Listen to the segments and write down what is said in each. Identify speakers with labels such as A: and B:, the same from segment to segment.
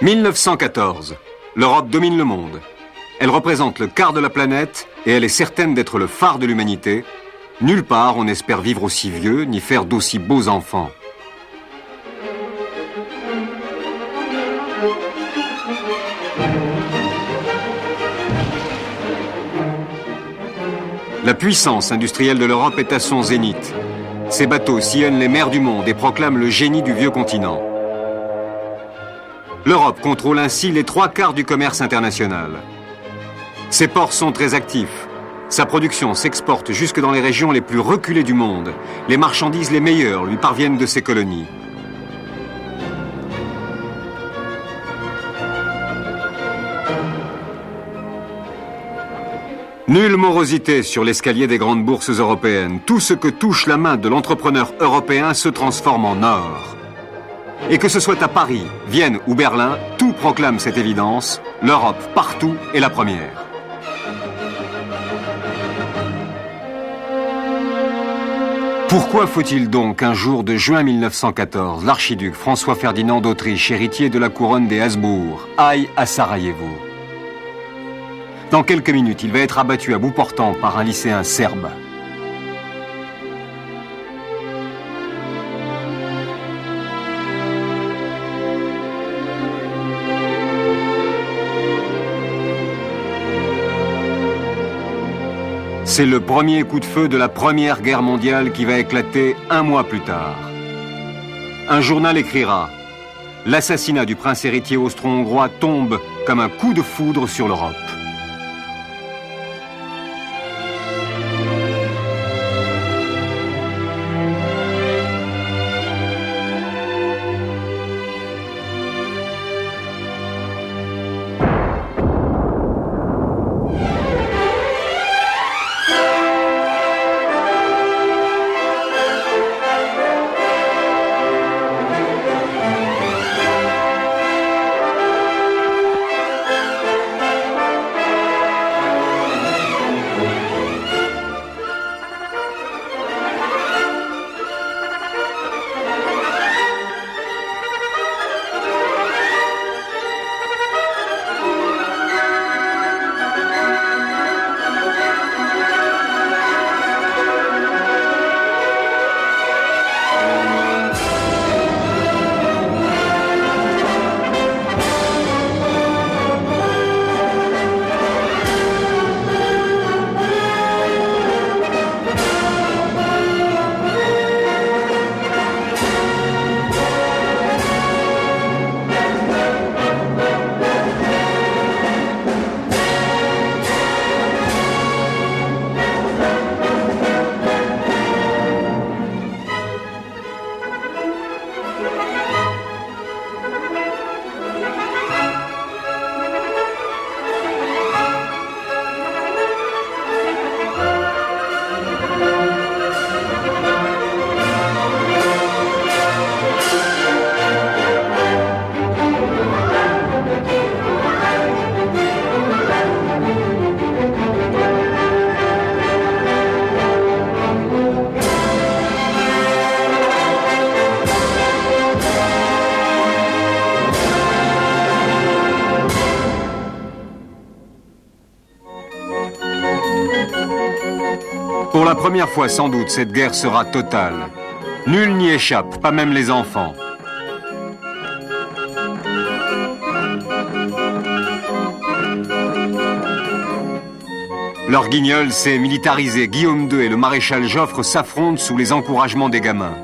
A: « 1914. L'Europe domine le monde. Elle représente le quart de la planète et elle est certaine d'être le phare de l'humanité. Nulle part on espère vivre aussi vieux ni faire d'aussi beaux enfants. La puissance industrielle de l'Europe est à son zénith. Ses bateaux sillonnent les mers du monde et proclament le génie du vieux continent. L'Europe contrôle ainsi les 3/4 du commerce international. Ses ports sont très actifs. Sa production s'exporte jusque dans les régions les plus reculées du monde. Les marchandises les meilleures lui parviennent de ses colonies. Nulle morosité sur l'escalier des grandes bourses européennes. Tout ce que touche la main de l'entrepreneur européen se transforme en or. Et que ce soit à Paris, Vienne ou Berlin, tout proclame cette évidence. L'Europe, partout, est la première. Pourquoi faut-il donc qu'un jour de juin 1914, l'archiduc François-Ferdinand d'Autriche, héritier de la couronne des Habsbourg, aille à Sarajevo? Dans quelques minutes, il va être abattu à bout portant par un lycéen serbe. C'est le premier coup de feu de la Première Guerre mondiale qui va éclater un mois plus tard. Un journal écrira « L'assassinat du prince héritier austro-hongrois tombe comme un coup de foudre sur l'Europe ». Pour la première fois, sans doute, cette guerre sera totale. Nul n'y échappe, pas même les enfants. Leur guignol s'est militarisé. Guillaume II et le maréchal Joffre s'affrontent sous les encouragements des gamins.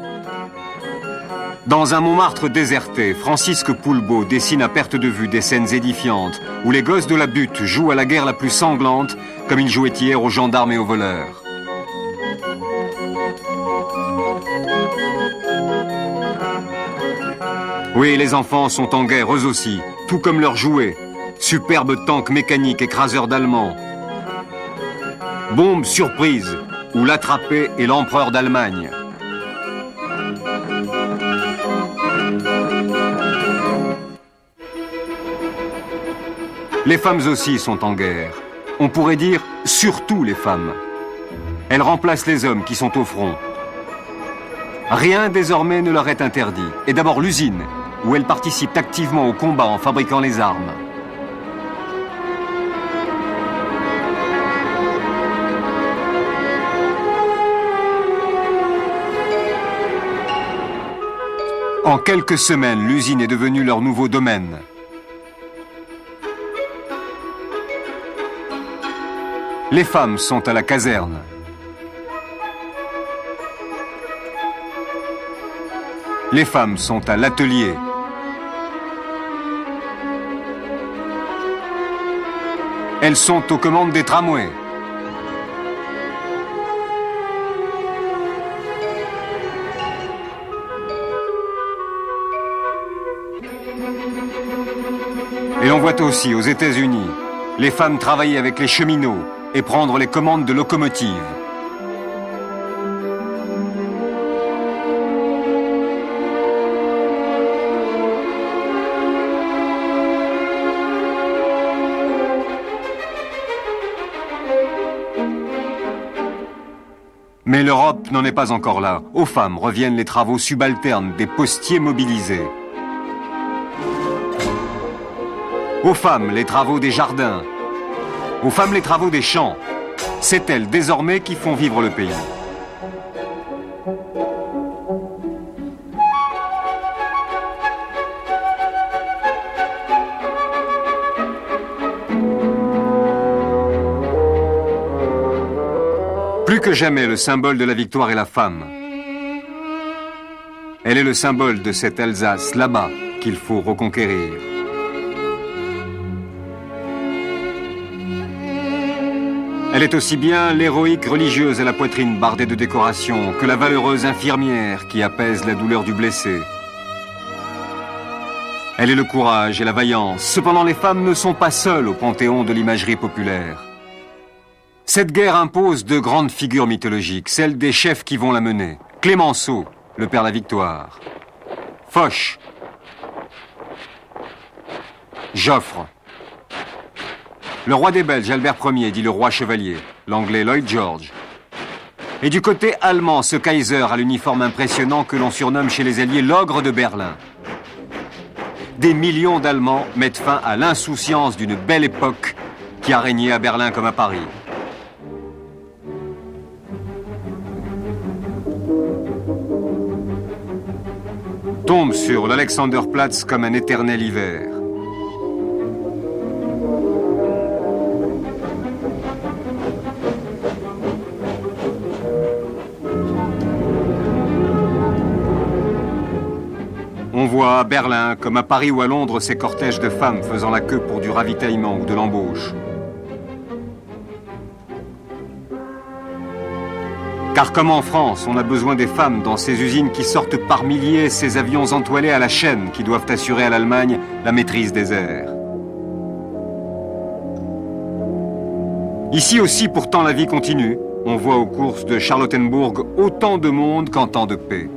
A: Dans un Montmartre déserté, Francisque Poulbeau dessine à perte de vue des scènes édifiantes où les gosses de la butte jouent à la guerre la plus sanglante comme ils jouaient hier aux gendarmes et aux voleurs. Oui, les enfants sont en guerre, eux aussi, tout comme leurs jouets. Superbes tanks mécaniques écraseurs d'Allemands. Bombe surprise, où l'attrapé est l'empereur d'Allemagne. Les femmes aussi sont en guerre. On pourrait dire surtout les femmes. Elles remplacent les hommes qui sont au front. Rien désormais ne leur est interdit. Et d'abord l'usine, où elles participent activement au combat en fabriquant les armes. En quelques semaines, l'usine est devenue leur nouveau domaine. Les femmes sont à la caserne. Les femmes sont à l'atelier. Elles sont aux commandes des tramways. Et on voit aussi aux États-Unis les femmes travailler avec les cheminots et prendre les commandes de locomotives. Mais l'Europe n'en est pas encore là. Aux femmes reviennent les travaux subalternes des postiers mobilisés. Aux femmes, les travaux des jardins. Aux femmes, les travaux des champs. C'est elles, désormais, qui font vivre le pays. Plus que jamais, le symbole de la victoire est la femme. Elle est le symbole de cette Alsace, là-bas, qu'il faut reconquérir. Elle est aussi bien l'héroïque religieuse à la poitrine bardée de décorations que la valeureuse infirmière qui apaise la douleur du blessé. Elle est le courage et la vaillance. Cependant, les femmes ne sont pas seules au panthéon de l'imagerie populaire. Cette guerre impose de grandes figures mythologiques, celles des chefs qui vont la mener. Clémenceau, le père de la victoire. Foch. Joffre. Le roi des Belges, Albert Ier, dit le roi chevalier. L'anglais Lloyd George. Et du côté allemand, ce Kaiser à l'uniforme impressionnant que l'on surnomme chez les Alliés l'ogre de Berlin. Des millions d'Allemands mettent fin à l'insouciance d'une belle époque qui a régné à Berlin comme à Paris. Tombe sur l'Alexanderplatz comme un éternel hiver. On voit à Berlin, comme à Paris ou à Londres, ces cortèges de femmes faisant la queue pour du ravitaillement ou de l'embauche. Car comme en France, on a besoin des femmes dans ces usines qui sortent par milliers, ces avions entoilés à la chaîne qui doivent assurer à l'Allemagne la maîtrise des airs. Ici aussi, pourtant, la vie continue. On voit aux courses de Charlottenburg autant de monde qu'en temps de paix.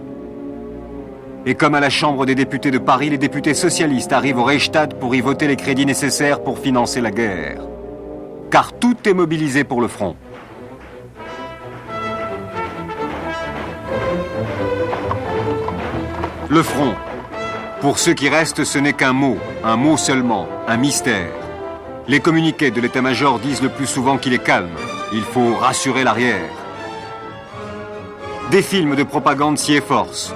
A: Et comme à la Chambre des députés de Paris, les députés socialistes arrivent au Reichstag pour y voter les crédits nécessaires pour financer la guerre. Car tout est mobilisé pour le front. Le front. Pour ceux qui restent, ce n'est qu'un mot seulement, un mystère. Les communiqués de l'état-major disent le plus souvent qu'il est calme. Il faut rassurer l'arrière. Des films de propagande s'y efforcent.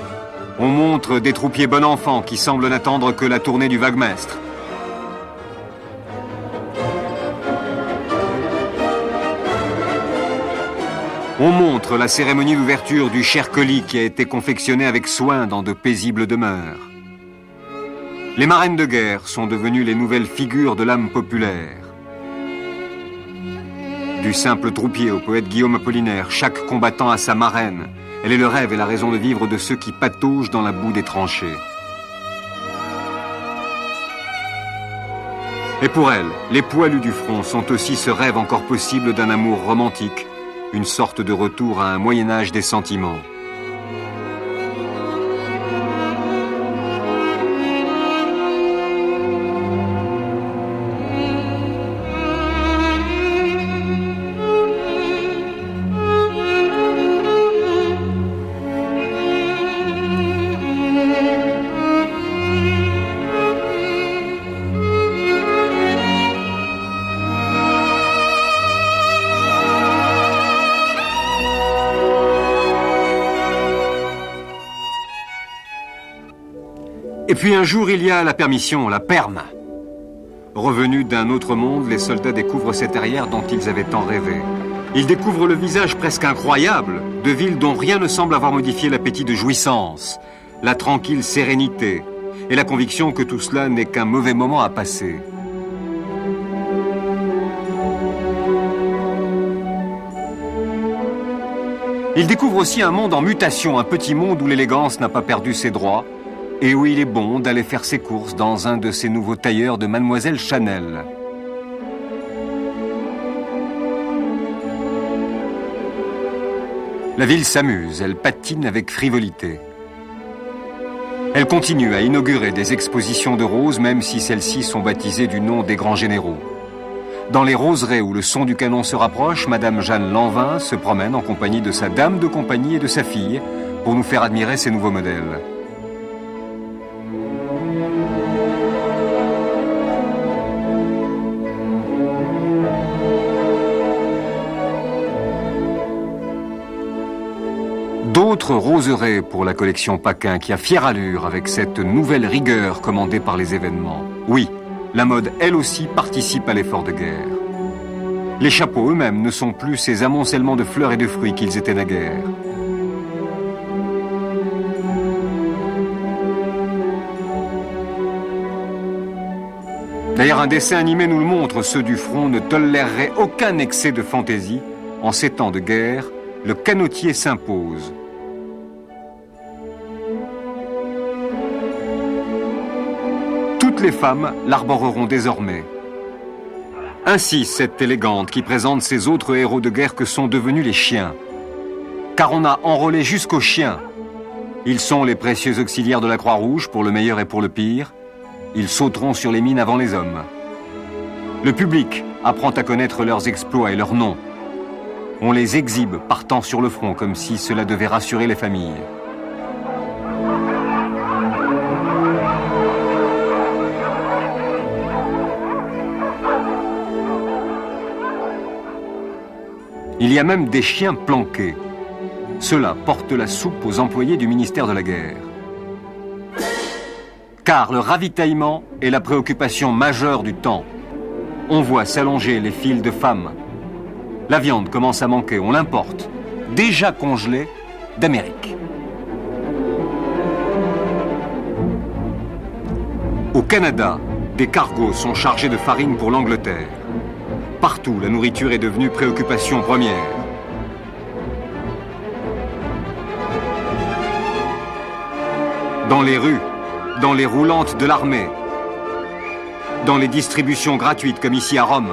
A: On montre des troupiers bon enfant qui semblent n'attendre que la tournée du Wagmestre. On montre la cérémonie d'ouverture du cher colis qui a été confectionné avec soin dans de paisibles demeures. Les marraines de guerre sont devenues les nouvelles figures de l'âme populaire. Du simple troupier au poète Guillaume Apollinaire, chaque combattant a sa marraine. Elle est le rêve et la raison de vivre de ceux qui pataugent dans la boue des tranchées. Et pour elle, les poilus du front sont aussi ce rêve encore possible d'un amour romantique, une sorte de retour à un Moyen-Âge des sentiments. Et puis un jour, il y a la permission, la perme. Revenus d'un autre monde, les soldats découvrent cette terrière dont ils avaient tant rêvé. Ils découvrent le visage presque incroyable de villes dont rien ne semble avoir modifié l'appétit de jouissance, la tranquille sérénité et la conviction que tout cela n'est qu'un mauvais moment à passer. Ils découvrent aussi un monde en mutation, un petit monde où l'élégance n'a pas perdu ses droits et où il est bon d'aller faire ses courses dans un de ces nouveaux tailleurs de Mademoiselle Chanel. La ville s'amuse, elle patine avec frivolité. Elle continue à inaugurer des expositions de roses, même si celles-ci sont baptisées du nom des grands généraux. Dans les roseraies où le son du canon se rapproche, Madame Jeanne Lanvin se promène en compagnie de sa dame de compagnie et de sa fille pour nous faire admirer ces nouveaux modèles. D'autres roseraient pour la collection Paquin qui a fière allure avec cette nouvelle rigueur commandée par les événements. Oui, la mode, elle aussi, participe à l'effort de guerre. Les chapeaux eux-mêmes ne sont plus ces amoncellements de fleurs et de fruits qu'ils étaient naguère. D'ailleurs, un dessin animé nous le montre, ceux du front ne toléreraient aucun excès de fantaisie. En ces temps de guerre, le canotier s'impose. Toutes les femmes l'arboreront désormais. Ainsi, cette élégante qui présente ces autres héros de guerre que sont devenus les chiens. Car on a enrôlé jusqu'aux chiens. Ils sont les précieux auxiliaires de la Croix-Rouge pour le meilleur et pour le pire. Ils sauteront sur les mines avant les hommes. Le public apprend à connaître leurs exploits et leurs noms. On les exhibe partant sur le front comme si cela devait rassurer les familles. Il y a même des chiens planqués. Ceux-là portent la soupe aux employés du ministère de la Guerre. Car le ravitaillement est la préoccupation majeure du temps. On voit s'allonger les files de femmes. La viande commence à manquer, on l'importe, déjà congelée, d'Amérique. Au Canada, des cargos sont chargés de farine pour l'Angleterre. Partout, la nourriture est devenue préoccupation première. Dans les rues, dans les roulantes de l'armée, dans les distributions gratuites comme ici à Rome.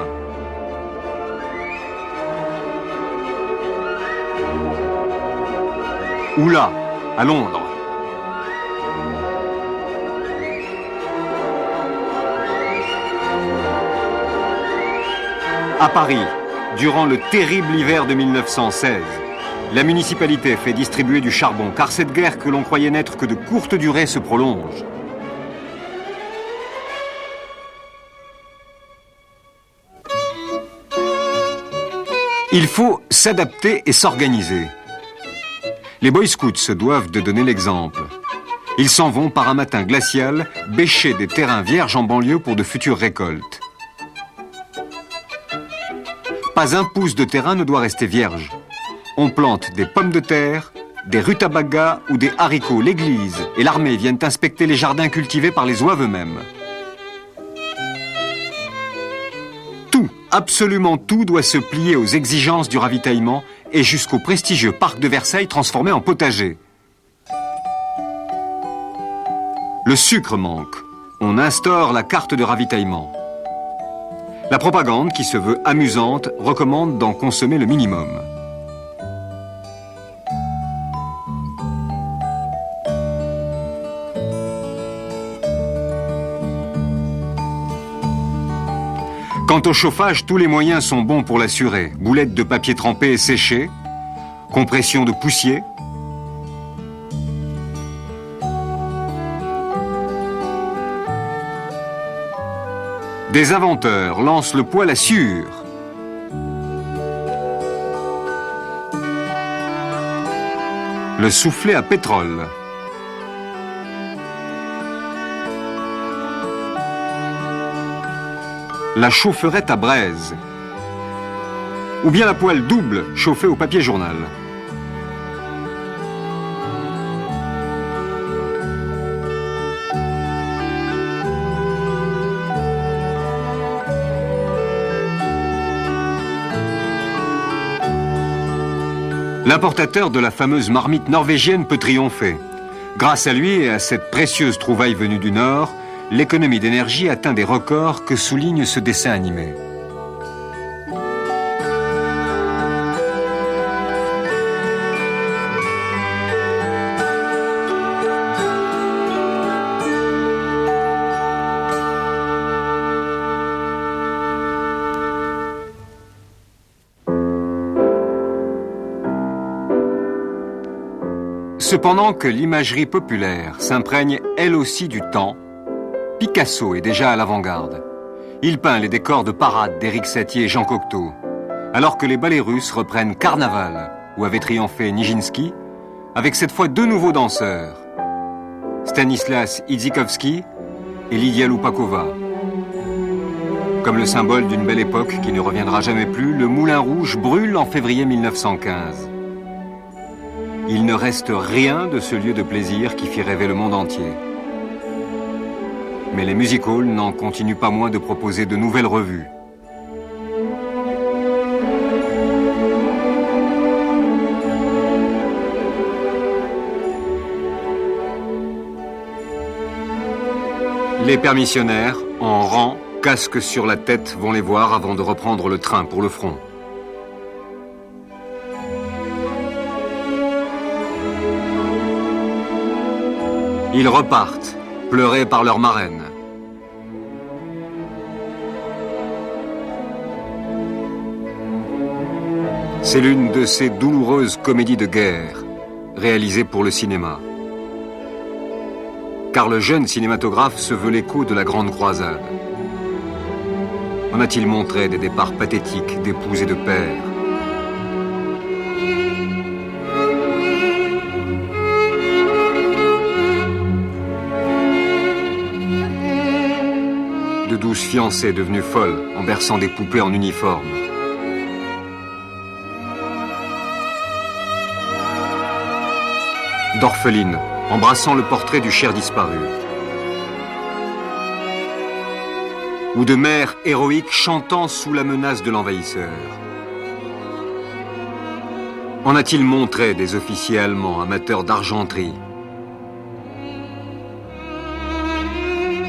A: Ou là, à Londres. À Paris, durant le terrible hiver de 1916, la municipalité fait distribuer du charbon, car cette guerre que l'on croyait n'être que de courte durée se prolonge. Il faut s'adapter et s'organiser. Les Boy Scouts se doivent de donner l'exemple. Ils s'en vont par un matin glacial bêcher des terrains vierges en banlieue pour de futures récoltes. Pas un pouce de terrain ne doit rester vierge. On plante des pommes de terre, des rutabagas ou des haricots. L'église et l'armée viennent inspecter les jardins cultivés par les zouaves eux-mêmes. Tout, absolument tout doit se plier aux exigences du ravitaillement et jusqu'au prestigieux parc de Versailles transformé en potager. Le sucre manque. On instaure la carte de ravitaillement. La propagande, qui se veut amusante, recommande d'en consommer le minimum. Quant au chauffage, tous les moyens sont bons pour l'assurer. Boulettes de papier trempé et séché, compression de poussier. Des inventeurs lancent le poêle à sciure. Le soufflet à pétrole. la chaufferette à braise, ou bien la poêle double chauffée au papier journal. L'importateur de la fameuse marmite norvégienne peut triompher. Grâce à lui et à cette précieuse trouvaille venue du Nord, l'économie d'énergie atteint des records que souligne ce dessin animé. Cependant que l'imagerie populaire s'imprègne elle aussi du temps, Picasso est déjà à l'avant-garde. Il peint les décors de parade d'Éric Satie et Jean Cocteau, alors que les ballets russes reprennent Carnaval, où avait triomphé Nijinsky, avec cette fois deux nouveaux danseurs, Stanislas Idzikowski et Lydia Loupakova. Comme le symbole d'une belle époque qui ne reviendra jamais plus, le Moulin Rouge brûle en février 1915. Il ne reste rien de ce lieu de plaisir qui fit rêver le monde entier. Mais les music-halls n'en continuent pas moins de proposer de nouvelles revues. Les permissionnaires, en rang, casque sur la tête, vont les voir avant de reprendre le train pour le front. Ils repartent, pleurés par leur marraine. C'est l'une de ces douloureuses comédies de guerre, réalisées pour le cinéma. Car le jeune cinématographe se veut l'écho de la Grande Croisade. En a-t-il montré des départs pathétiques d'épouses et de pères? De douces fiancées devenues folles en berçant des poupées en uniforme. D'orphelines embrassant le portrait du cher disparu. Ou de mères héroïques chantant sous la menace de l'envahisseur. En a-t-il montré des officiers allemands amateurs d'argenterie,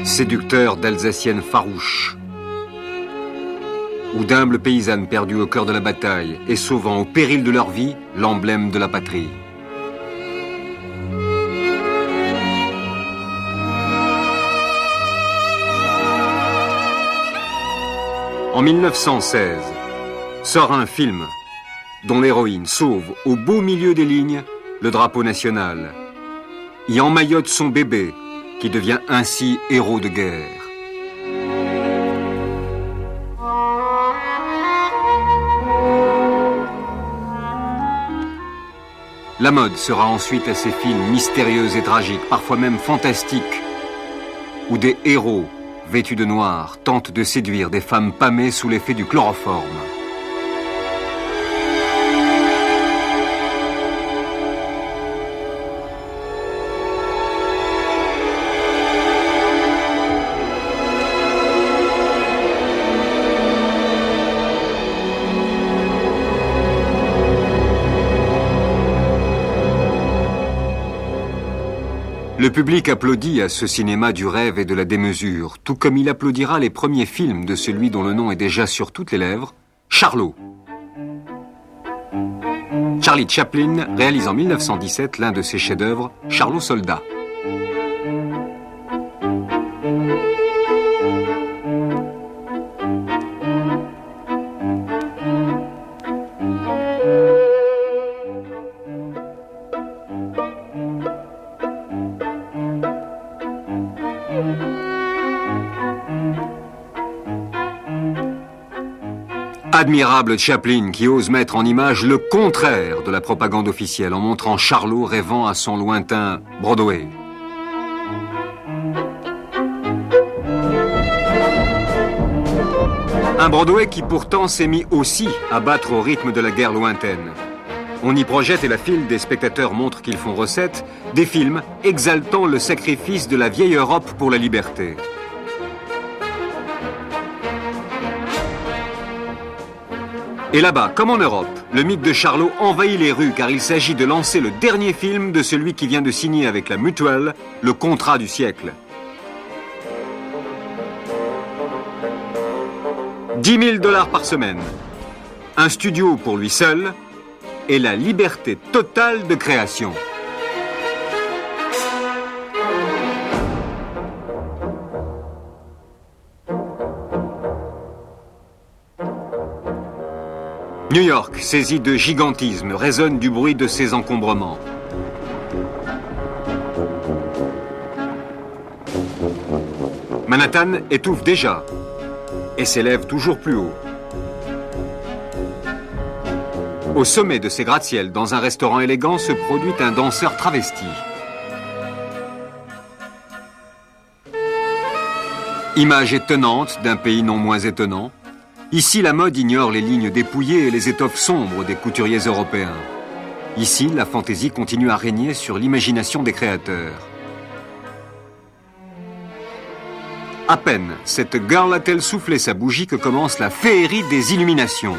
A: séducteurs d'Alsaciennes farouches, ou d'humbles paysannes perdues au cœur de la bataille et sauvant au péril de leur vie l'emblème de la patrie. En 1916, sort un film dont l'héroïne sauve au beau milieu des lignes le drapeau national, y emmaillote son bébé qui devient ainsi héros de guerre. La mode sera ensuite à ces films mystérieux et tragiques, parfois même fantastiques, où des héros vêtus de noir tentent de séduire des femmes pâmées sous l'effet du chloroforme. Le public applaudit à ce cinéma du rêve et de la démesure, tout comme il applaudira les premiers films de celui dont le nom est déjà sur toutes les lèvres, Charlot. Charlie Chaplin réalise en 1917 l'un de ses chefs-d'œuvre, Charlot Soldat. Admirable Chaplin qui ose mettre en image le contraire de la propagande officielle en montrant Charlot rêvant à son lointain Broadway. Un Broadway qui pourtant s'est mis aussi à battre au rythme de la guerre lointaine. On y projette, et la file des spectateurs montre qu'ils font recette, des films exaltant le sacrifice de la vieille Europe pour la liberté. Et là-bas, comme en Europe, le mythe de Charlot envahit les rues car il s'agit de lancer le dernier film de celui qui vient de signer avec la Mutuelle le contrat du siècle. 10 000 $ par semaine, un studio pour lui seul et la liberté totale de création. New York, saisi de gigantisme, résonne du bruit de ses encombrements. Manhattan étouffe déjà et s'élève toujours plus haut. Au sommet de ces gratte-ciels, dans un restaurant élégant, se produit un danseur travesti. Image étonnante d'un pays non moins étonnant. Ici, la mode ignore les lignes dépouillées et les étoffes sombres des couturiers européens. Ici, la fantaisie continue à régner sur l'imagination des créateurs. À peine cette girl a-t-elle soufflé sa bougie que commence la féerie des illuminations.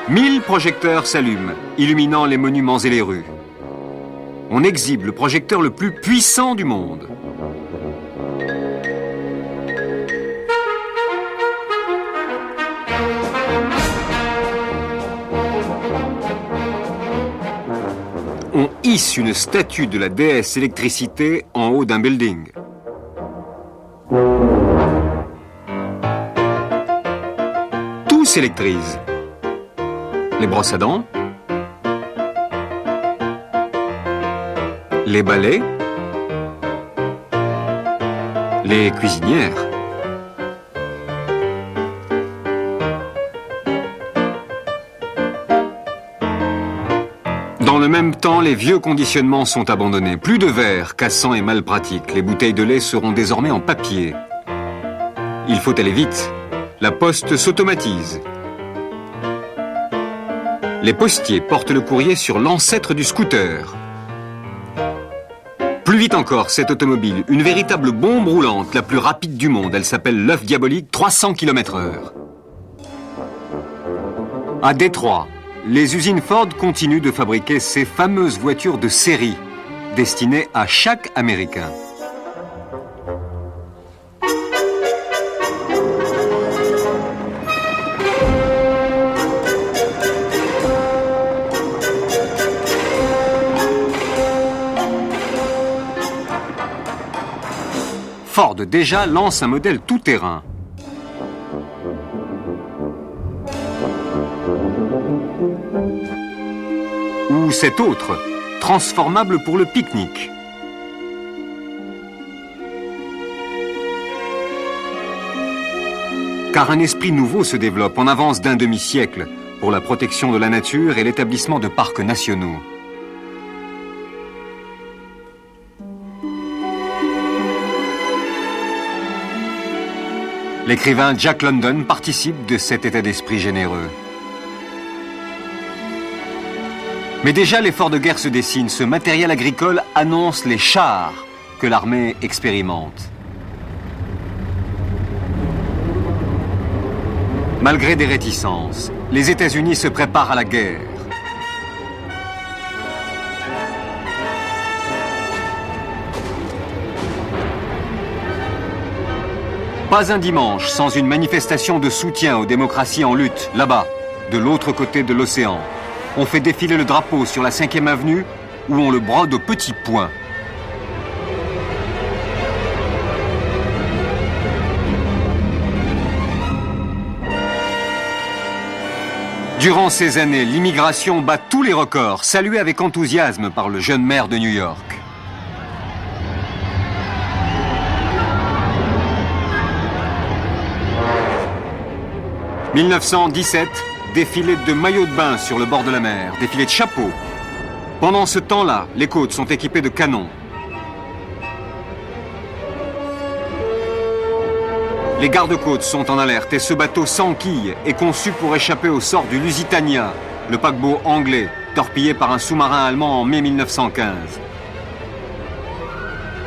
A: 1000 projecteurs s'allument, illuminant les monuments et les rues. On exhibe le projecteur le plus puissant du monde. On hisse une statue de la déesse électricité en haut d'un building. Tout s'électrise. Les brosses à dents, les balais, les cuisinières. Dans le même temps, les vieux conditionnements sont abandonnés. Plus de verre, cassant et mal pratique. Les bouteilles de lait seront désormais en papier. Il faut aller vite. La poste s'automatise. Les postiers portent le courrier sur l'ancêtre du scooter. Plus vite encore, cette automobile, une véritable bombe roulante, la plus rapide du monde. Elle s'appelle l'œuf diabolique, 300 km/h. À Détroit, les usines Ford continuent de fabriquer ces fameuses voitures de série, destinées à chaque Américain. Ford déjà lance un modèle tout-terrain. Ou cet autre, transformable pour le pique-nique. Car un esprit nouveau se développe en avance d'un demi-siècle pour la protection de la nature et l'établissement de parcs nationaux. L'écrivain Jack London participe de cet état d'esprit généreux. Mais déjà, l'effort de guerre se dessine. Ce matériel agricole annonce les chars que l'armée expérimente. Malgré des réticences, les États-Unis se préparent à la guerre. Pas un dimanche sans une manifestation de soutien aux démocraties en lutte, là-bas, de l'autre côté de l'océan. On fait défiler le drapeau sur la 5e avenue où on le brode au petit point. Durant ces années, l'immigration bat tous les records, saluée avec enthousiasme par le jeune maire de New York. « 1917, défilé de maillots de bain sur le bord de la mer, défilé de chapeaux. Pendant ce temps-là, les côtes sont équipées de canons. Les gardes-côtes sont en alerte et ce bateau sans quille est conçu pour échapper au sort du Lusitania, le paquebot anglais, torpillé par un sous-marin allemand en mai 1915.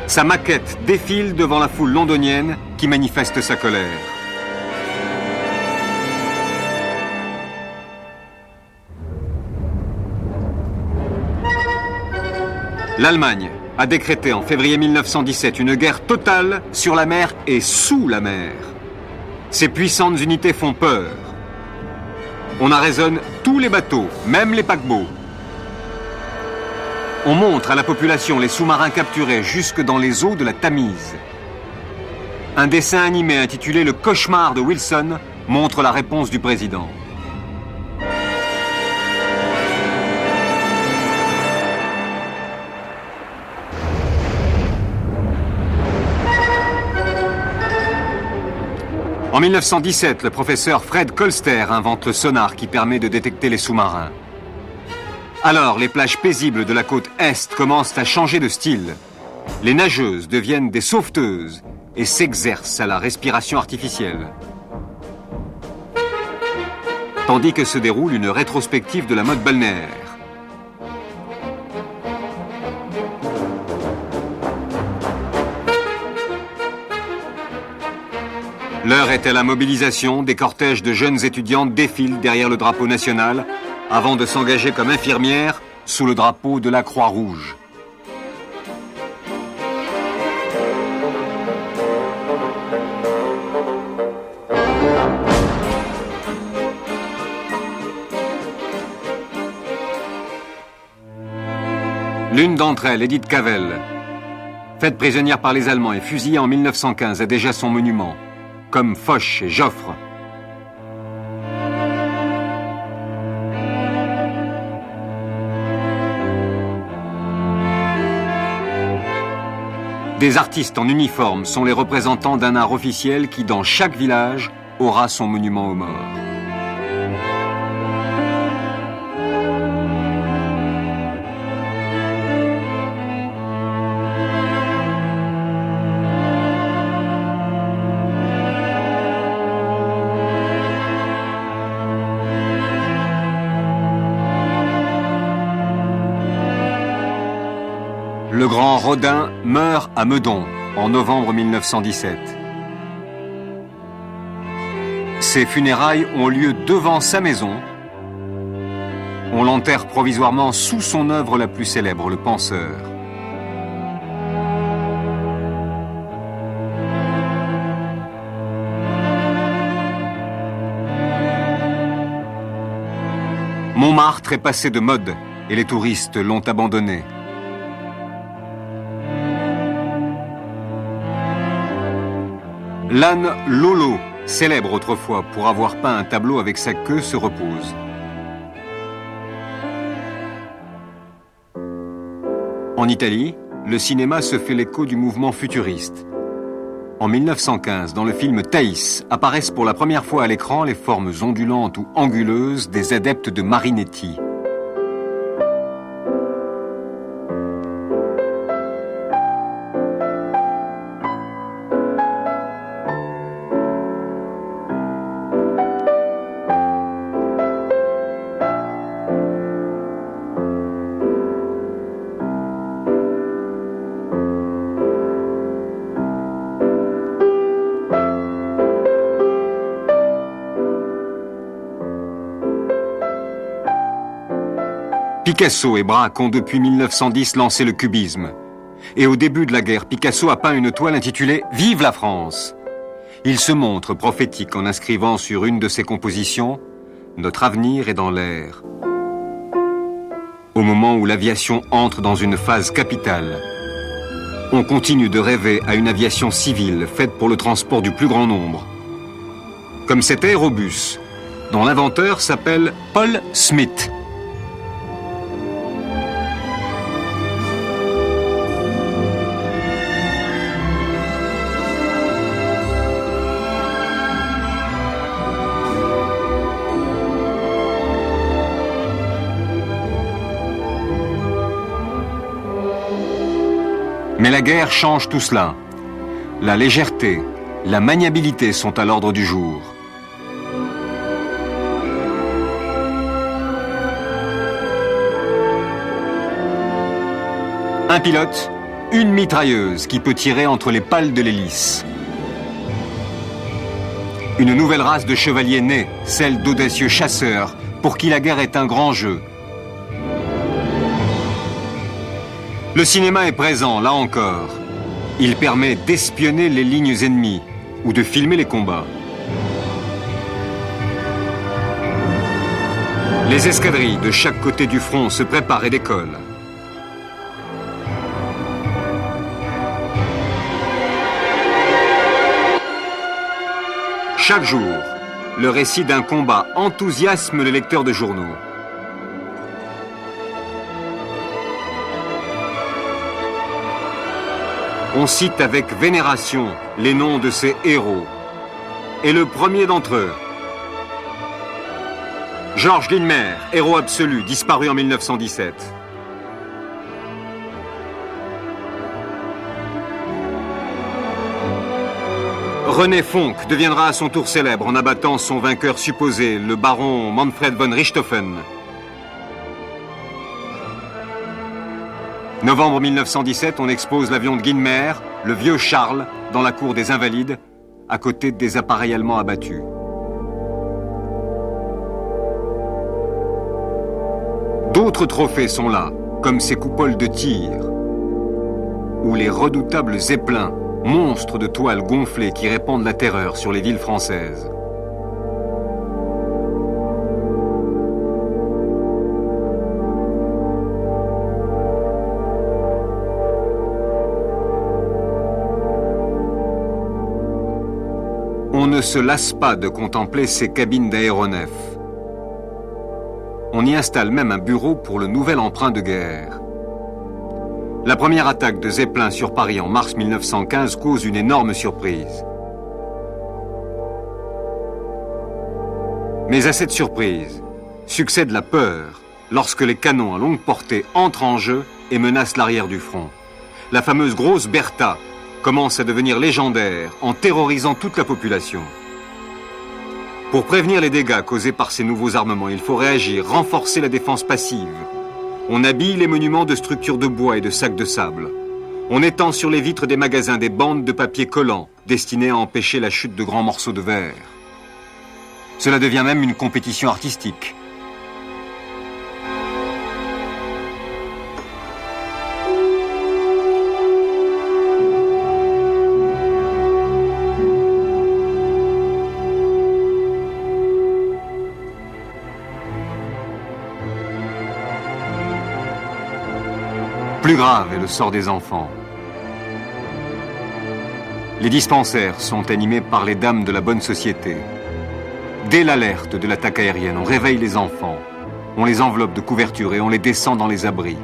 A: Sa maquette défile devant la foule londonienne qui manifeste sa colère. L'Allemagne a décrété en février 1917 une guerre totale sur la mer et sous la mer. Ces puissantes unités font peur. On arraisonne tous les bateaux, même les paquebots. On montre à la population les sous-marins capturés jusque dans les eaux de la Tamise. Un dessin animé intitulé « Le cauchemar de Wilson » montre la réponse du président. En 1917, le professeur Fred Kolster invente le sonar qui permet de détecter les sous-marins. Alors, les plages paisibles de la côte Est commencent à changer de style. Les nageuses deviennent des sauveteuses et s'exercent à la respiration artificielle. Tandis que se déroule une rétrospective de la mode balnéaire. L'heure est à la mobilisation, des cortèges de jeunes étudiantes défilent derrière le drapeau national avant de s'engager comme infirmières sous le drapeau de la Croix-Rouge. L'une d'entre elles, Edith Cavell, faite prisonnière par les Allemands et fusillée en 1915, a déjà son monument, comme Foch et Joffre. Des artistes en uniforme sont les représentants d'un art officiel qui, dans chaque village, aura son monument aux morts. Le grand Rodin meurt à Meudon en novembre 1917. Ses funérailles ont lieu devant sa maison. On l'enterre provisoirement sous son œuvre la plus célèbre, Le Penseur. Montmartre est passé de mode et les touristes l'ont abandonné. L'âne Lolo, célèbre autrefois pour avoir peint un tableau avec sa queue, se repose. En Italie, le cinéma se fait l'écho du mouvement futuriste. En 1915, dans le film Thaïs, apparaissent pour la première fois à l'écran les formes ondulantes ou anguleuses des adeptes de Marinetti. Picasso et Braque ont depuis 1910 lancé le cubisme. Et au début de la guerre, Picasso a peint une toile intitulée « Vive la France ». Il se montre prophétique en inscrivant sur une de ses compositions « Notre avenir est dans l'air ». Au moment où l'aviation entre dans une phase capitale, on continue de rêver à une aviation civile faite pour le transport du plus grand nombre. Comme cet aérobus, dont l'inventeur s'appelle Paul Smith. Mais la guerre change tout cela. La légèreté, la maniabilité sont à l'ordre du jour. Un pilote, une mitrailleuse qui peut tirer entre les pales de l'hélice. Une nouvelle race de chevaliers née, celle d'audacieux chasseurs, pour qui la guerre est un grand jeu. Le cinéma est présent, là encore. Il permet d'espionner les lignes ennemies ou de filmer les combats. Les escadrilles de chaque côté du front se préparent et décollent. Chaque jour, le récit d'un combat enthousiasme les lecteurs de journaux. On cite avec vénération les noms de ces héros. Et le premier d'entre eux, Georges Guynemer, héros absolu, disparu en 1917. René Fonck deviendra à son tour célèbre en abattant son vainqueur supposé, le baron Manfred von Richthofen. Novembre 1917, on expose l'avion de Guynemer, le vieux Charles, dans la cour des Invalides, à côté des appareils allemands abattus. D'autres trophées sont là, comme ces coupoles de tir, ou les redoutables zeppelins, monstres de toile gonflés qui répandent la terreur sur les villes françaises. On ne se lasse pas de contempler ces cabines d'aéronefs. On y installe même un bureau pour le nouvel emprunt de guerre. La première attaque de Zeppelin sur Paris en mars 1915 cause une énorme surprise. Mais à cette surprise succède la peur lorsque les canons à longue portée entrent en jeu et menacent l'arrière du front. La fameuse grosse Bertha commence à devenir légendaire en terrorisant toute la population. Pour prévenir les dégâts causés par ces nouveaux armements, il faut réagir, renforcer la défense passive. On habille les monuments de structures de bois et de sacs de sable. On étend sur les vitres des magasins des bandes de papier collant, destinées à empêcher la chute de grands morceaux de verre. Cela devient même une compétition artistique. Plus grave est le sort des enfants. Les dispensaires sont animés par les dames de la bonne société. Dès l'alerte de l'attaque aérienne, on réveille les enfants, on les enveloppe de couvertures et on les descend dans les abris.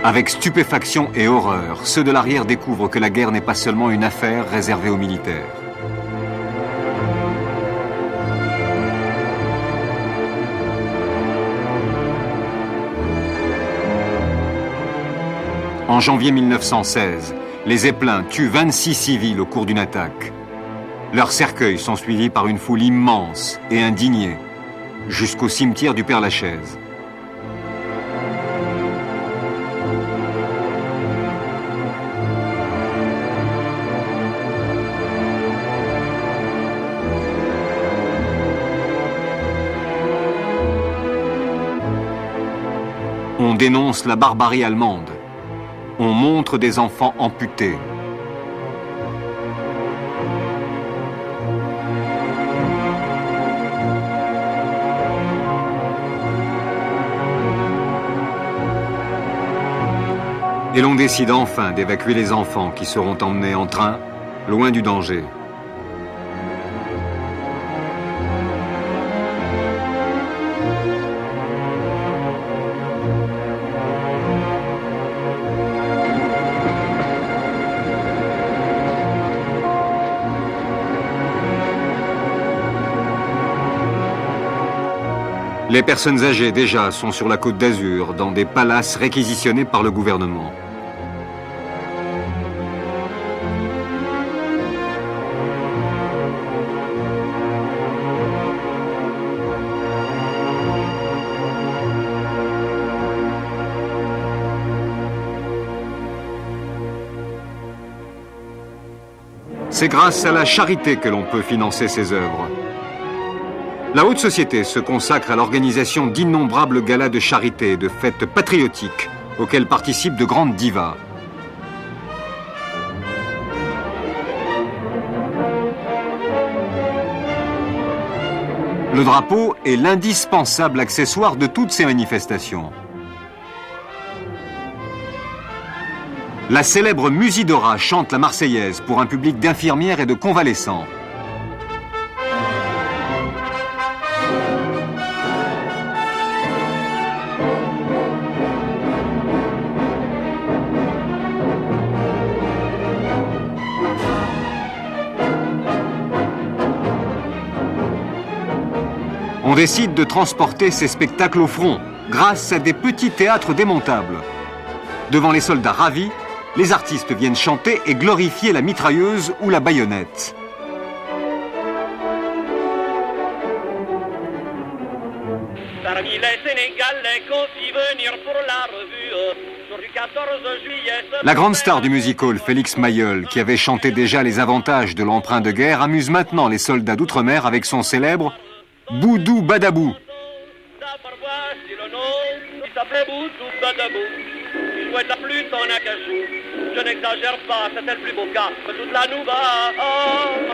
A: Avec stupéfaction et horreur, ceux de l'arrière découvrent que la guerre n'est pas seulement une affaire réservée aux militaires. En janvier 1916, les Zeppelins tuent 26 civils au cours d'une attaque. Leurs cercueils sont suivis par une foule immense et indignée, jusqu'au cimetière du Père-Lachaise. On dénonce la barbarie allemande. On montre des enfants amputés. Et l'on décide enfin d'évacuer les enfants qui seront emmenés en train, loin du danger. Les personnes âgées, déjà, sont sur la Côte d'Azur, dans des palaces réquisitionnés par le gouvernement. C'est grâce à la charité que l'on peut financer ses œuvres. La haute société se consacre à l'organisation d'innombrables galas de charité et de fêtes patriotiques auxquelles participent de grandes divas. Le drapeau est l'indispensable accessoire de toutes ces manifestations. La célèbre Musidora chante la Marseillaise pour un public d'infirmières et de convalescents. On décide de transporter ces spectacles au front, grâce à des petits théâtres démontables. Devant les soldats ravis, les artistes viennent chanter et glorifier la mitrailleuse ou la baïonnette.
B: Parmi les Sénégalais qu'on fit venir pour la revue, jour du 14 juillet...
A: La grande star du music-hall, Félix Mayol, qui avait chanté déjà les avantages de l'emprunt de guerre, amuse maintenant les soldats d'outre-mer avec son célèbre Boudou Badabou.
B: Voici le nom, il s'appelait Boudou Badabou. Il jouait de la flûte en acajou. Je n'exagère pas, c'était le plus beau cas de toute la Nouba.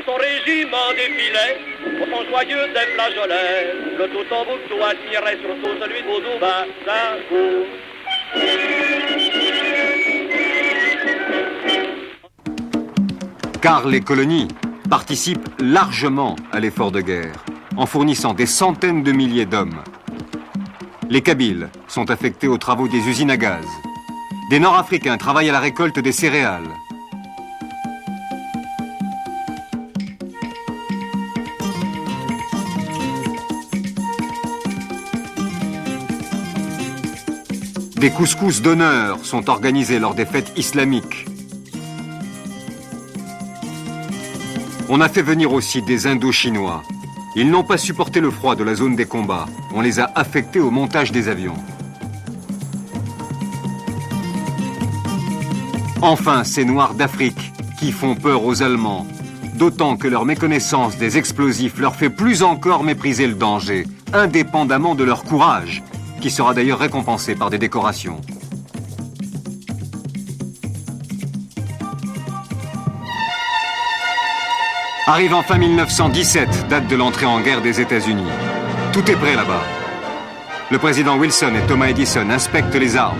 B: Son régiment défilait au son joyeux des flageolets. Le tout en boucle admirait surtout celui de Boudou Badabou.
A: Car les colonies participent largement à l'effort de guerre, en fournissant des centaines de milliers d'hommes. Les Kabyles sont affectés aux travaux des usines à gaz. Des Nord-Africains travaillent à la récolte des céréales. Des couscous d'honneur sont organisés lors des fêtes islamiques. On a fait venir aussi des Indo-Chinois. Ils n'ont pas supporté le froid de la zone des combats. On les a affectés au montage des avions. Enfin, ces Noirs d'Afrique qui font peur aux Allemands, d'autant que leur méconnaissance des explosifs leur fait plus encore mépriser le danger, indépendamment de leur courage, qui sera d'ailleurs récompensé par des décorations. Arrive enfin 1917, date de l'entrée en guerre des États-Unis. Tout est prêt là-bas. Le président Wilson et Thomas Edison inspectent les armes.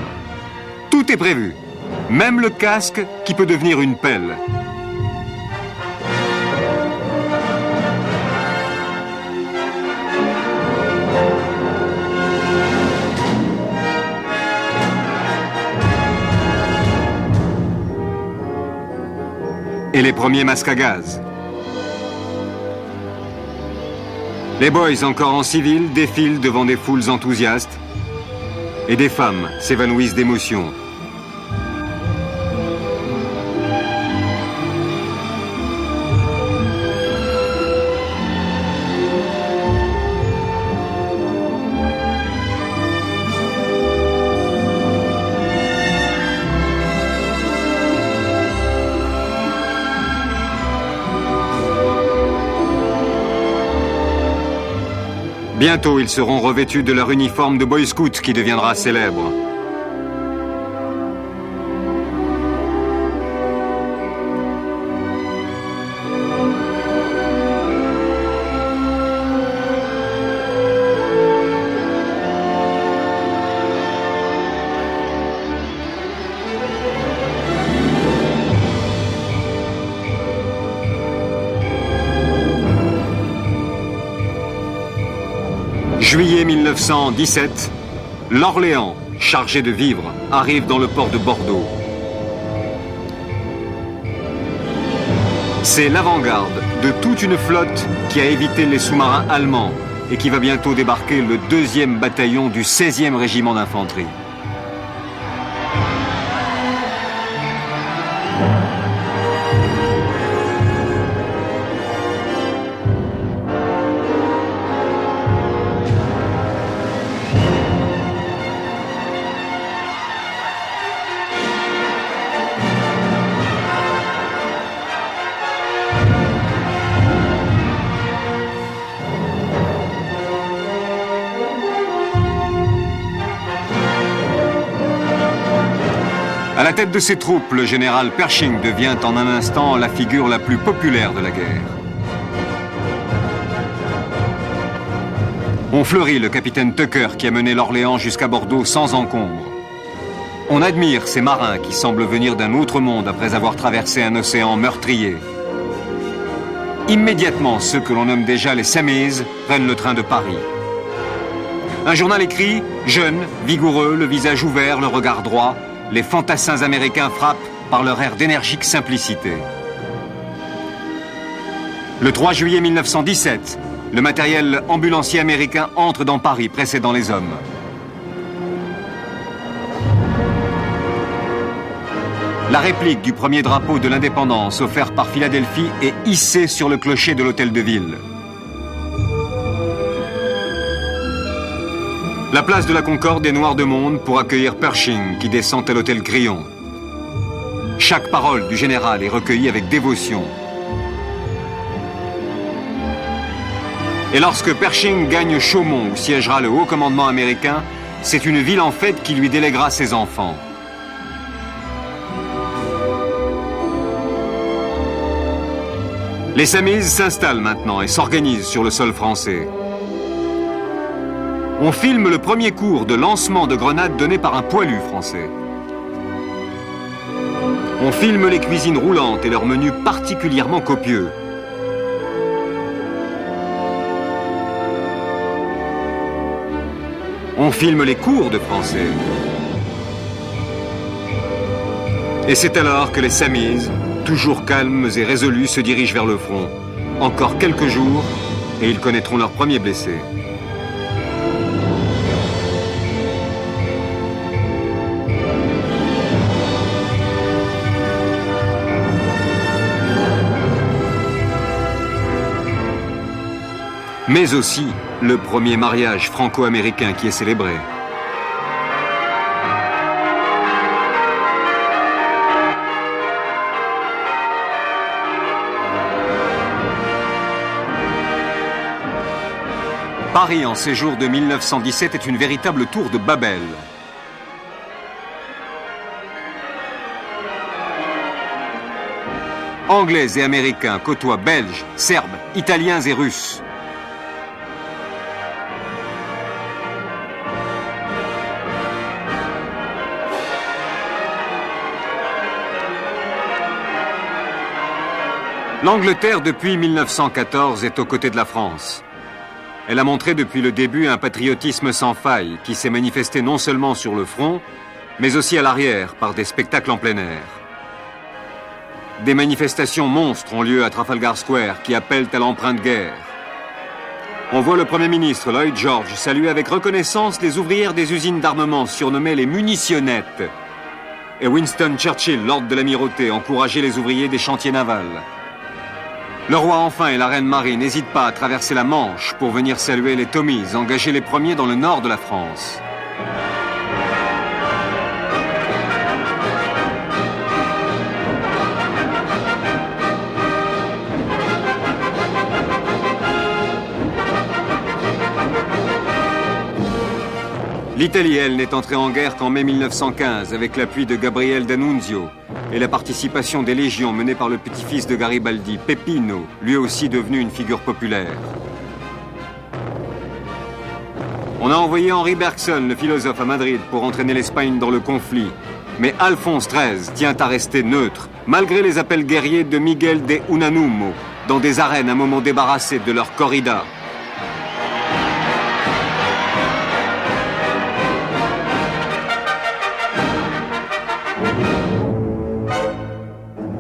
A: Tout est prévu, même le casque qui peut devenir une pelle. Et les premiers masques à gaz. Les boys encore en civil défilent devant des foules enthousiastes et des femmes s'évanouissent d'émotion. Bientôt, ils seront revêtus de leur uniforme de Boy Scout qui deviendra célèbre. Juillet 1917, l'Orléans, chargé de vivres, arrive dans le port de Bordeaux. C'est l'avant-garde de toute une flotte qui a évité les sous-marins allemands et qui va bientôt débarquer le 2e bataillon du 16e régiment d'infanterie. À la tête de ses troupes, le général Pershing devient en un instant la figure la plus populaire de la guerre. On fleurit le capitaine Tucker qui a mené l'Orléans jusqu'à Bordeaux sans encombre. On admire ces marins qui semblent venir d'un autre monde après avoir traversé un océan meurtrier. Immédiatement, ceux que l'on nomme déjà les Samis prennent le train de Paris. Un journal écrit, jeune, vigoureux, le visage ouvert, le regard droit, les fantassins américains frappent par leur air d'énergique simplicité. Le 3 juillet 1917, le matériel ambulancier américain entre dans Paris, précédant les hommes. La réplique du premier drapeau de l'indépendance offert par Philadelphie est hissée sur le clocher de l'hôtel de ville. La place de la Concorde est noire de monde pour accueillir Pershing qui descend à l'hôtel Crillon. Chaque parole du général est recueillie avec dévotion. Et lorsque Pershing gagne Chaumont où siégera le haut commandement américain, c'est une ville en fête qui lui déléguera ses enfants. Les Samis s'installent maintenant et s'organisent sur le sol français. On filme le premier cours de lancement de grenades donné par un poilu français. On filme les cuisines roulantes et leurs menus particulièrement copieux. On filme les cours de français. Et c'est alors que les Samis, toujours calmes et résolus, se dirigent vers le front. Encore quelques jours, et ils connaîtront leur premier blessé. Mais aussi le premier mariage franco-américain qui est célébré. Paris en ces jours de 1917 est une véritable tour de Babel. Anglais et Américains côtoient Belges, Serbes, Italiens et Russes. L'Angleterre, depuis 1914, est aux côtés de la France. Elle a montré depuis le début un patriotisme sans faille qui s'est manifesté non seulement sur le front, mais aussi à l'arrière par des spectacles en plein air. Des manifestations monstres ont lieu à Trafalgar Square qui appellent à l'emprunt de guerre. On voit le Premier ministre Lloyd George saluer avec reconnaissance les ouvrières des usines d'armement surnommées les munitionnettes. Et Winston Churchill, lord de l'amirauté, encourager les ouvriers des chantiers navals. Le roi enfin et la reine Marie n'hésitent pas à traverser la Manche pour venir saluer les Tommies, engagés les premiers dans le nord de la France. L'Italie, elle, n'est entrée en guerre qu'en mai 1915 avec l'appui de Gabriele D'Annunzio et la participation des légions menées par le petit-fils de Garibaldi, Peppino, lui aussi devenu une figure populaire. On a envoyé Henri Bergson, le philosophe, à Madrid pour entraîner l'Espagne dans le conflit. Mais Alphonse XIII tient à rester neutre, malgré les appels guerriers de Miguel de Unamuno, dans des arènes à un moment débarrassées de leur corrida.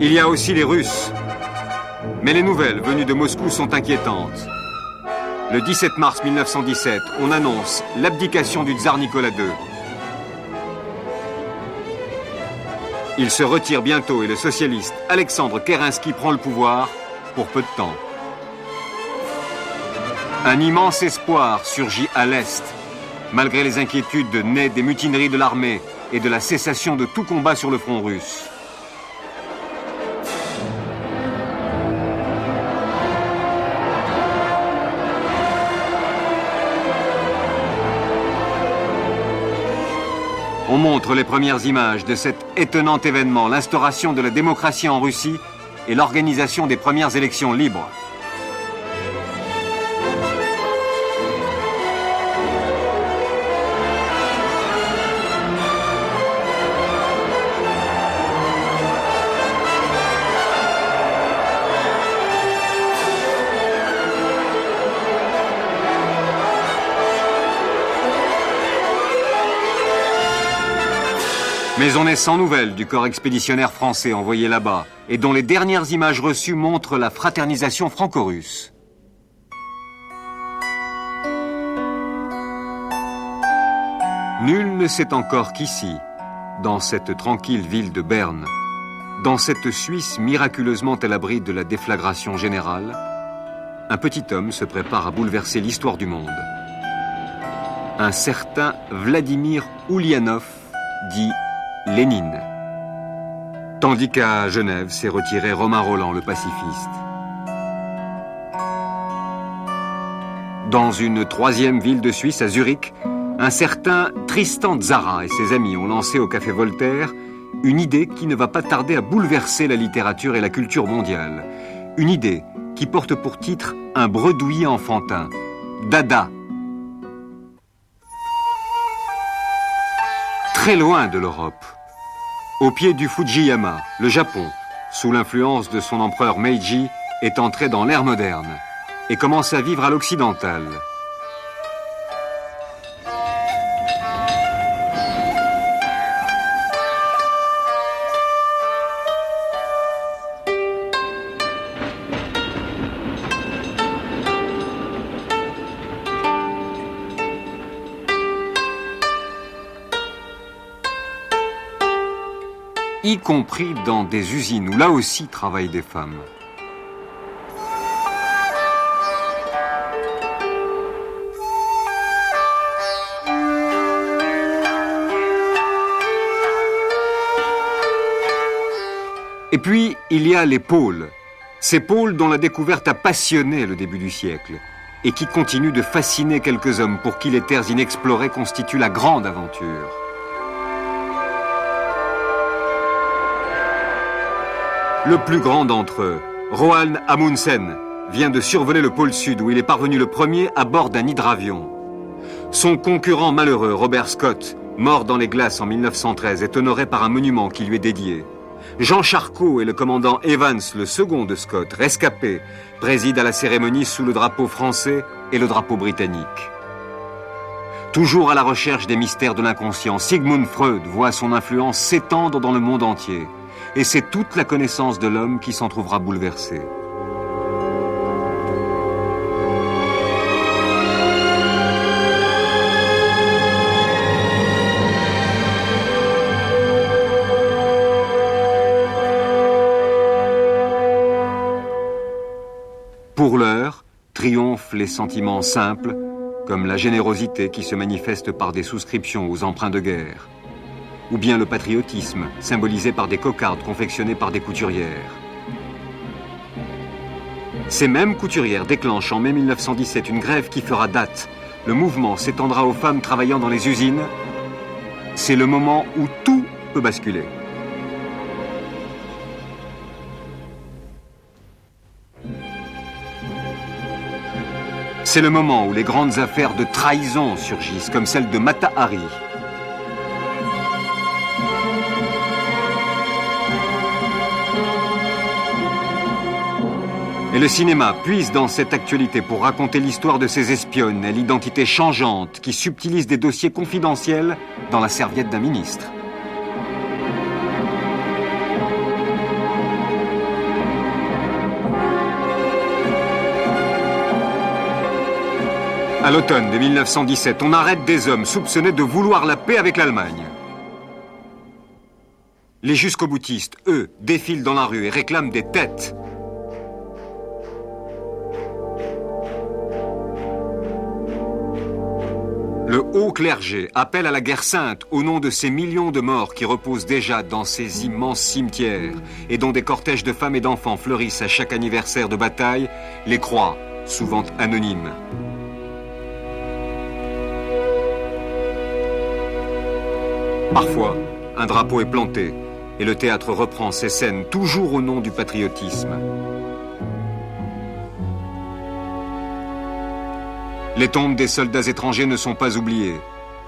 A: Il y a aussi les Russes. Mais les nouvelles venues de Moscou sont inquiétantes. Le 17 mars 1917, on annonce l'abdication du tsar Nicolas II. Il se retire bientôt et le socialiste Alexandre Kerensky prend le pouvoir pour peu de temps. Un immense espoir surgit à l'Est, malgré les inquiétudes nées des mutineries de l'armée et de la cessation de tout combat sur le front russe. On On montre les premières images de cet étonnant événement, l'instauration de la démocratie en Russie et l'organisation des premières élections libres. Mais on est sans nouvelles du corps expéditionnaire français envoyé là-bas et dont les dernières images reçues montrent la fraternisation franco-russe. Nul ne sait encore qu'ici, dans cette tranquille ville de Berne, dans cette Suisse miraculeusement à l'abri de la déflagration générale, un petit homme se prépare à bouleverser l'histoire du monde. Un certain Vladimir Ulyanov, dit Lénine. Tandis qu'à Genève s'est retiré Romain Rolland, le pacifiste. Dans une troisième ville de Suisse, à Zurich, un certain Tristan Tzara et ses amis ont lancé au Café Voltaire une idée qui ne va pas tarder à bouleverser la littérature et la culture mondiale. Une idée qui porte pour titre un bredouillis enfantin, Dada. Très loin de l'Europe, au pied du Fujiyama, le Japon, sous l'influence de son empereur Meiji, est entré dans l'ère moderne et commence à vivre à l'occidental. Y compris dans des usines où là aussi travaillent des femmes. Et puis, il y a les pôles. Ces pôles dont la découverte a passionné le début du siècle et qui continuent de fasciner quelques hommes pour qui les terres inexplorées constituent la grande aventure. Le plus grand d'entre eux, Roald Amundsen, vient de survoler le pôle Sud où il est parvenu le premier à bord d'un hydravion. Son concurrent malheureux, Robert Scott, mort dans les glaces en 1913, est honoré par un monument qui lui est dédié. Jean Charcot et le commandant Evans, le second de Scott, rescapé, président à la cérémonie sous le drapeau français et le drapeau britannique. Toujours à la recherche des mystères de l'inconscient, Sigmund Freud voit son influence s'étendre dans le monde entier. Et c'est toute la connaissance de l'homme qui s'en trouvera bouleversée. Pour l'heure, triomphent les sentiments simples, comme la générosité qui se manifeste par des souscriptions aux emprunts de guerre, ou bien le patriotisme, symbolisé par des cocardes confectionnées par des couturières. Ces mêmes couturières déclenchent en mai 1917 une grève qui fera date. Le mouvement s'étendra aux femmes travaillant dans les usines. C'est le moment où tout peut basculer. C'est le moment où les grandes affaires de trahison surgissent, comme celle de Mata Hari. Et le cinéma puise dans cette actualité pour raconter l'histoire de ces espionnes à l'identité changeante qui subtilisent des dossiers confidentiels dans la serviette d'un ministre. À l'automne de 1917, on arrête des hommes soupçonnés de vouloir la paix avec l'Allemagne. Les jusqu'au-boutistes, eux, défilent dans la rue et réclament des têtes. Le haut clergé appelle à la guerre sainte au nom de ces millions de morts qui reposent déjà dans ces immenses cimetières et dont des cortèges de femmes et d'enfants fleurissent à chaque anniversaire de bataille, les croix, souvent anonymes. Parfois, un drapeau est planté et le théâtre reprend ses scènes, toujours au nom du patriotisme. Les tombes des soldats étrangers ne sont pas oubliées.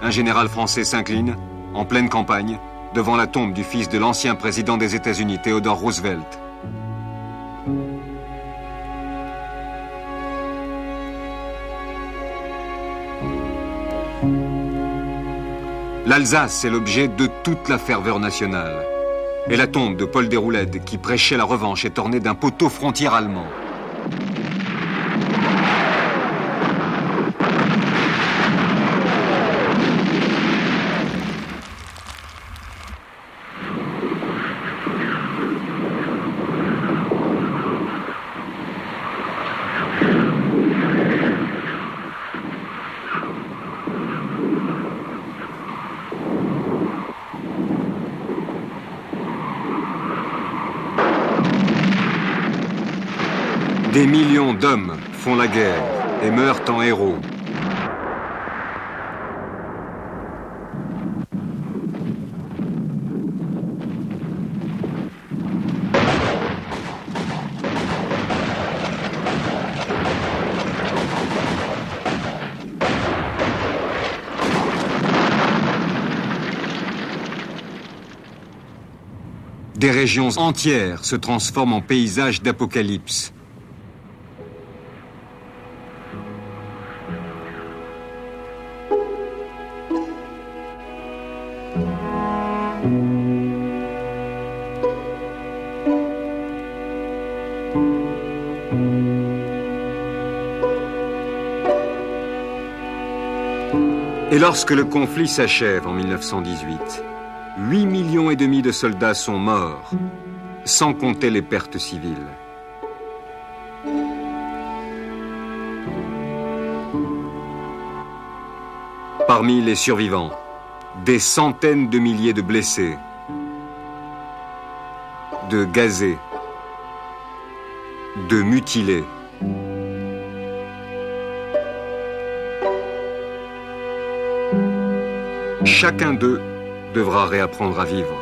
A: Un général français s'incline, en pleine campagne, devant la tombe du fils de l'ancien président des États-Unis, Theodore Roosevelt. L'Alsace est l'objet de toute la ferveur nationale. Et la tombe de Paul Déroulède, qui prêchait la revanche, est ornée d'un poteau frontière allemand. Des millions d'hommes font la guerre et meurent en héros. Des régions entières se transforment en paysages d'apocalypse. Et lorsque le conflit s'achève en 1918, 8,5 millions de soldats sont morts, sans compter les pertes civiles. Parmi les survivants, des centaines de milliers de blessés, de gazés, de mutilés. Chacun d'eux devra réapprendre à vivre.